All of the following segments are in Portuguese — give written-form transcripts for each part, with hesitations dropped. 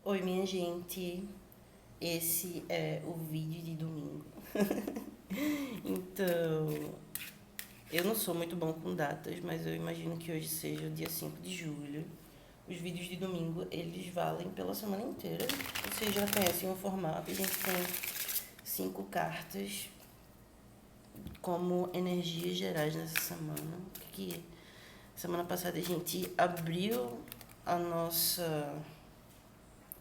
Oi, minha gente. Esse é o vídeo de domingo. Então, eu não sou muito bom com datas, mas eu imagino que hoje seja o dia 5 de julho. Os vídeos de domingo, eles valem pela semana inteira. Vocês já conhecem o formato. A gente tem 5 cartas como energias gerais nessa semana. Que semana passada a gente abriu a nossa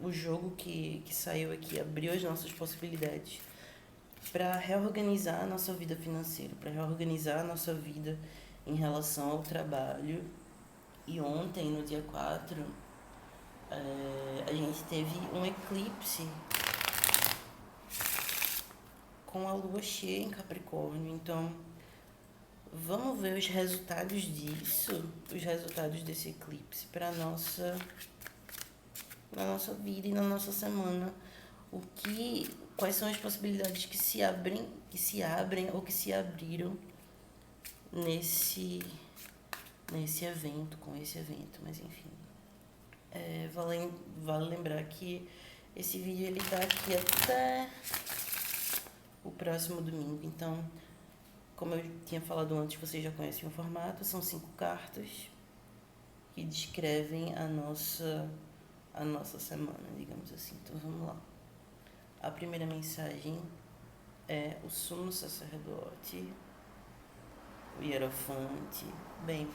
o jogo que saiu aqui abriu as nossas possibilidades para reorganizar a nossa vida financeira, para reorganizar a nossa vida em relação ao trabalho. E ontem, no dia 4, a gente teve um eclipse com a lua cheia em Capricórnio. Então, vamos ver os resultados disso, os resultados desse eclipse para na nossa vida e na nossa semana. Quais são as possibilidades que se abrem ou que se abriram nesse nesse evento, com esse evento, mas enfim. Vale lembrar que esse vídeo ele tá aqui até o próximo domingo, então, como eu tinha falado antes, vocês já conhecem o formato, são 5 cartas que descrevem a nossa semana, digamos assim. Então vamos lá. A primeira mensagem é o sumo sacerdote, o hierofante. Bem,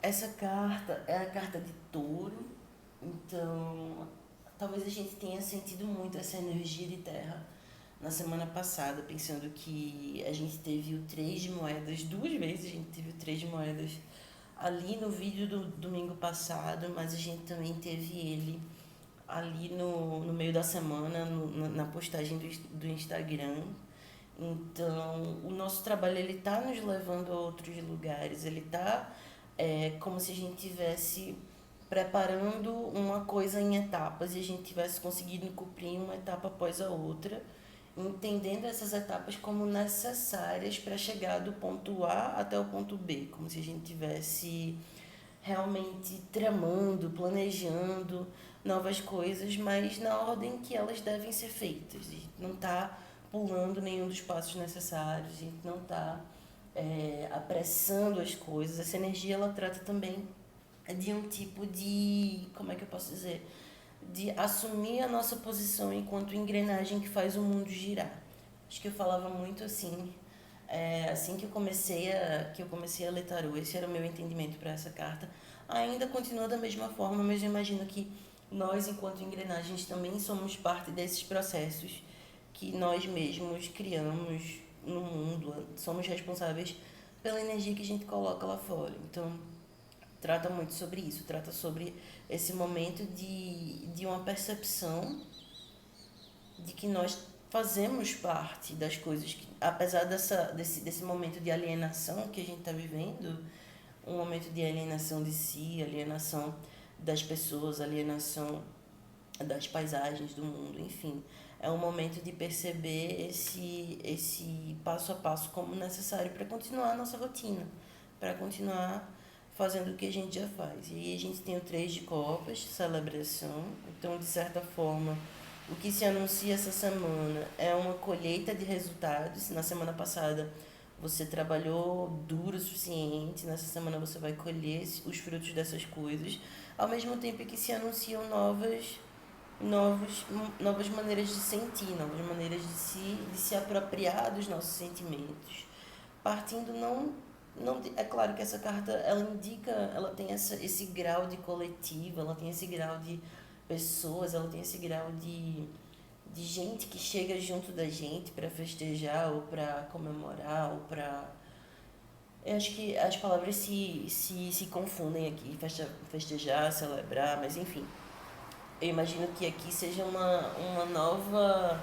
essa carta é a carta de touro, então talvez a gente tenha sentido muito essa energia de terra na semana passada, pensando que a gente teve o 3 de moedas, 2 vezes a gente teve o 3 de moedas ali no vídeo do domingo passado, mas a gente também teve ele ali no meio da semana, na postagem do Instagram. Então, o nosso trabalho ele tá nos levando a outros lugares, ele tá como se a gente tivesse preparando uma coisa em etapas e a gente tivesse conseguido cumprir uma etapa após a outra, entendendo essas etapas como necessárias para chegar do ponto A até o ponto B, como se a gente tivesse realmente tramando, planejando novas coisas, mas na ordem que elas devem ser feitas. A gente não está pulando nenhum dos passos necessários, a gente não está apressando as coisas. Essa energia ela trata também de um tipo de, como é que eu posso dizer, de assumir a nossa posição enquanto engrenagem que faz o mundo girar. Acho que eu falava muito assim, assim que eu comecei a ler tarô, esse era o meu entendimento para essa carta. Ainda continua da mesma forma, mas eu imagino que nós, enquanto engrenagens, também somos parte desses processos que nós mesmos criamos no mundo. Somos responsáveis pela energia que a gente coloca lá fora. Então, trata muito sobre isso, trata sobre esse momento de uma percepção de que nós fazemos parte das coisas, que, apesar desse momento de alienação que a gente está vivendo, um momento de alienação de si, alienação das pessoas, alienação das paisagens, do mundo, enfim. É um momento de perceber esse passo a passo como necessário para continuar a nossa rotina, para continuar fazendo o que a gente já faz. E aí a gente tem o 3 de copas, celebração. Então, de certa forma, o que se anuncia essa semana é uma colheita de resultados. Na semana passada você trabalhou duro o suficiente, nessa semana você vai colher os frutos dessas coisas, ao mesmo tempo que se anunciam novas maneiras de sentir, novas maneiras de se apropriar dos nossos sentimentos. Partindo não é claro que essa carta ela indica, ela tem esse grau de coletivo, ela tem esse grau de pessoas, ela tem esse grau de gente que chega junto da gente para festejar ou para comemorar ou para eu acho que as palavras se confundem aqui, festejar, celebrar, mas enfim. Eu imagino que aqui seja uma nova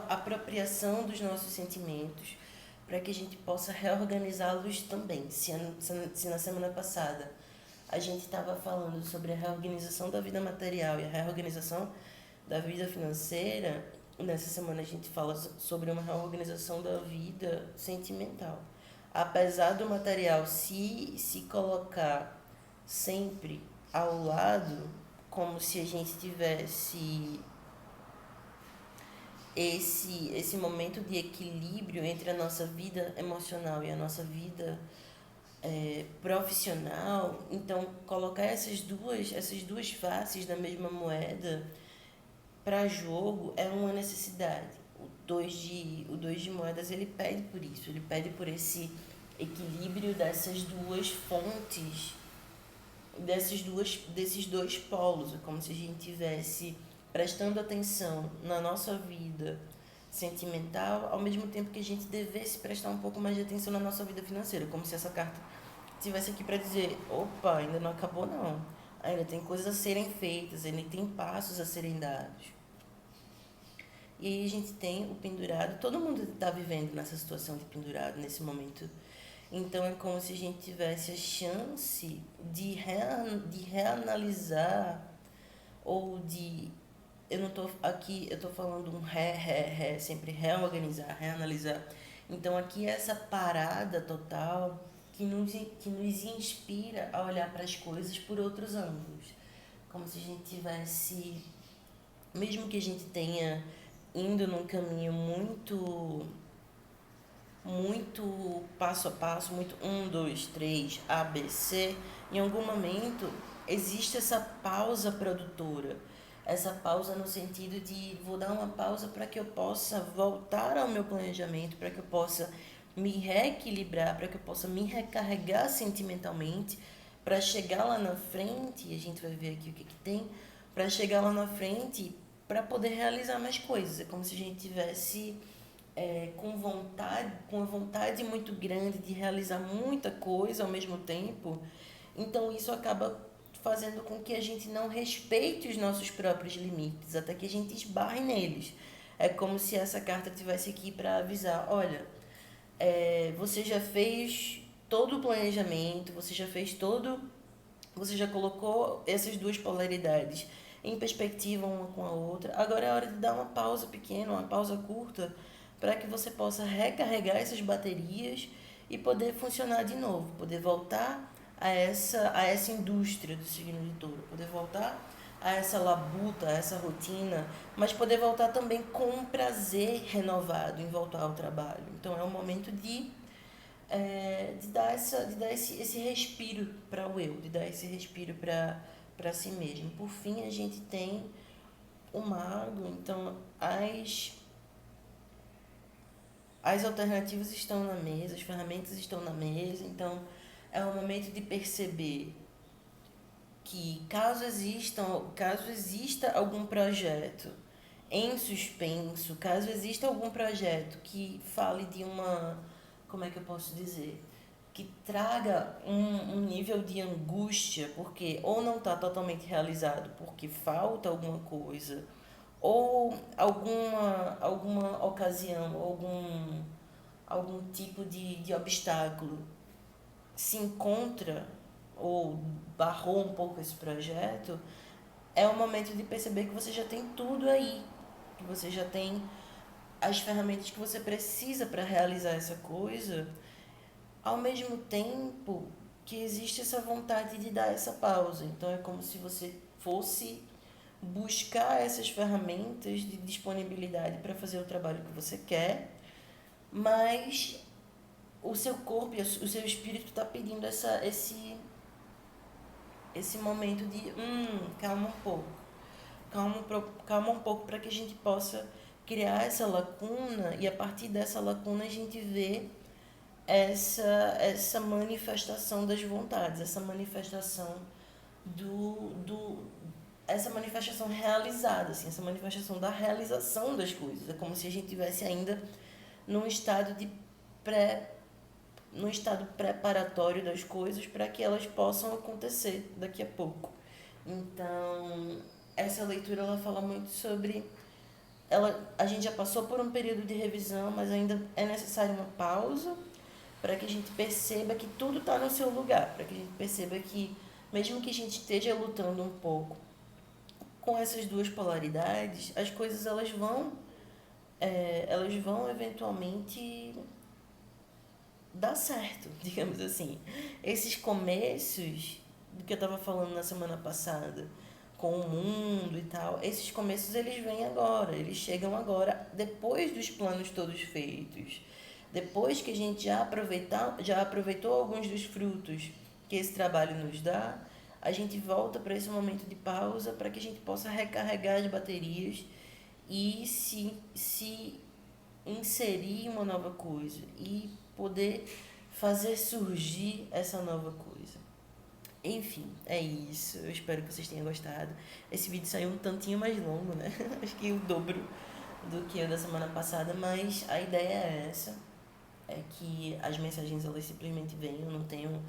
apropriação dos nossos sentimentos para que a gente possa reorganizá-los também. Se na semana passada a gente estava falando sobre a reorganização da vida material e a reorganização da vida financeira, nessa semana a gente fala sobre uma reorganização da vida sentimental. Apesar do material se colocar sempre ao lado, como se a gente tivesse esse momento de equilíbrio entre a nossa vida emocional e a nossa vida profissional. Então, colocar essas duas faces da mesma moeda para jogo é uma necessidade. O dois de moedas ele pede por isso, ele pede por esse equilíbrio dessas duas fontes, desses dois polos. É como se a gente tivesse prestando atenção na nossa vida sentimental, ao mesmo tempo que a gente devesse prestar um pouco mais de atenção na nossa vida financeira, como se essa carta estivesse aqui para dizer, opa, ainda não acabou não, ainda tem coisas a serem feitas, ainda tem passos a serem dados. E aí a gente tem o pendurado, todo mundo está vivendo nessa situação de pendurado nesse momento. Então é como se a gente tivesse a chance de reanalisar ou de. Eu não tô aqui, eu tô falando um sempre reorganizar, reanalisar. Então aqui é essa parada total que nos inspira a olhar para as coisas por outros ângulos. Como se a gente tivesse, mesmo que a gente tenha indo num caminho muito passo a passo, muito um, dois, três, A, B, C, em algum momento existe essa pausa produtora. Essa pausa no sentido de vou dar uma pausa para que eu possa voltar ao meu planejamento, para que eu possa me reequilibrar, para que eu possa me recarregar sentimentalmente, para chegar lá na frente, e a gente vai ver aqui o que tem, para chegar lá na frente, para poder realizar mais coisas. É como se a gente tivesse com uma vontade muito grande de realizar muita coisa ao mesmo tempo. Então isso acaba fazendo com que a gente não respeite os nossos próprios limites, até que a gente esbarre neles. É como se essa carta tivesse aqui para avisar, olha, você já fez todo o planejamento, você já colocou essas duas polaridades em perspectiva uma com a outra. Agora é hora de dar uma pausa pequena, uma pausa curta, para que você possa recarregar essas baterias e poder funcionar de novo, poder voltar a essa indústria do signo de touro, poder voltar a essa labuta, a essa rotina, mas poder voltar também com um prazer renovado em voltar ao trabalho. Então é um momento de dar esse respiro para o eu, de dar esse respiro para si mesmo. Por fim, a gente tem o mago, então as alternativas estão na mesa, as ferramentas estão na mesa, então é o momento de perceber que caso exista algum projeto em suspenso, caso exista algum projeto que fale de uma, como é que eu posso dizer, que traga um nível de angústia, porque ou não está totalmente realizado porque falta alguma coisa, ou alguma ocasião, algum tipo de obstáculo se encontra ou barrou um pouco esse projeto, é o momento de perceber que você já tem tudo aí, que você já tem as ferramentas que você precisa para realizar essa coisa, ao mesmo tempo que existe essa vontade de dar essa pausa. Então é como se você fosse buscar essas ferramentas de disponibilidade para fazer o trabalho que você quer, mas o seu corpo e o seu espírito está pedindo esse momento de calma um pouco, calma um pouco para que a gente possa criar essa lacuna e a partir dessa lacuna a gente vê essa manifestação das vontades, essa manifestação do essa manifestação realizada, assim, essa manifestação da realização das coisas. É como se a gente tivesse ainda num estado de pré num estado preparatório das coisas para que elas possam acontecer daqui a pouco. Então, essa leitura ela fala muito sobre a gente já passou por um período de revisão, mas ainda é necessário uma pausa para que a gente perceba que tudo está no seu lugar, para que a gente perceba que mesmo que a gente esteja lutando um pouco com essas duas polaridades, as coisas elas vão eventualmente dar certo, digamos assim. Esses começos do que eu estava falando na semana passada, com o mundo e tal, esses começos eles vêm agora, eles chegam agora, depois dos planos todos feitos. Depois que a gente já aproveitou alguns dos frutos que esse trabalho nos dá, a gente volta para esse momento de pausa para que a gente possa recarregar as baterias e se inserir em uma nova coisa e poder fazer surgir essa nova coisa. Enfim, é isso. Eu espero que vocês tenham gostado. Esse vídeo saiu um tantinho mais longo, né? Acho que o dobro do que o da semana passada, mas a ideia é essa. É que as mensagens elas simplesmente vêm, eu não tenho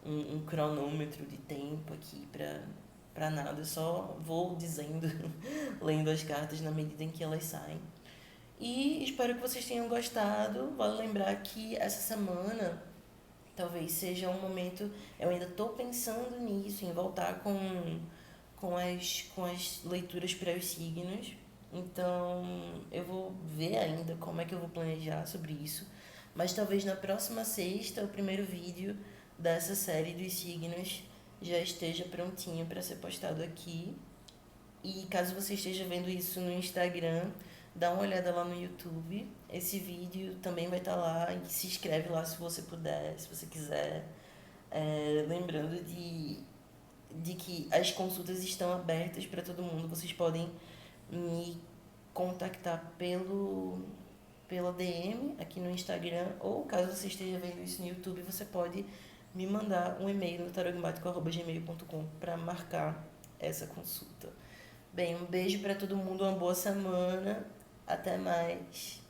um cronômetro de tempo aqui pra nada, eu só vou dizendo, lendo as cartas na medida em que elas saem. E espero que vocês tenham gostado. Vale lembrar que essa semana talvez seja um momento. Eu ainda estou pensando nisso, em voltar com as leituras para os signos. Então eu vou ver ainda como é que eu vou planejar sobre isso. Mas talvez na próxima sexta, o primeiro vídeo dessa série dos signos já esteja prontinho para ser postado aqui. E caso você esteja vendo isso no Instagram, dá uma olhada lá no YouTube. Esse vídeo também vai estar lá e se inscreve lá se você puder, se você quiser. Lembrando de que as consultas estão abertas para todo mundo. Vocês podem me contactar pela DM aqui no Instagram, ou caso você esteja vendo isso no YouTube, você pode me mandar um e-mail no tarogmático@gmail.com para marcar essa consulta. Bem, um beijo para todo mundo, uma boa semana. Até mais.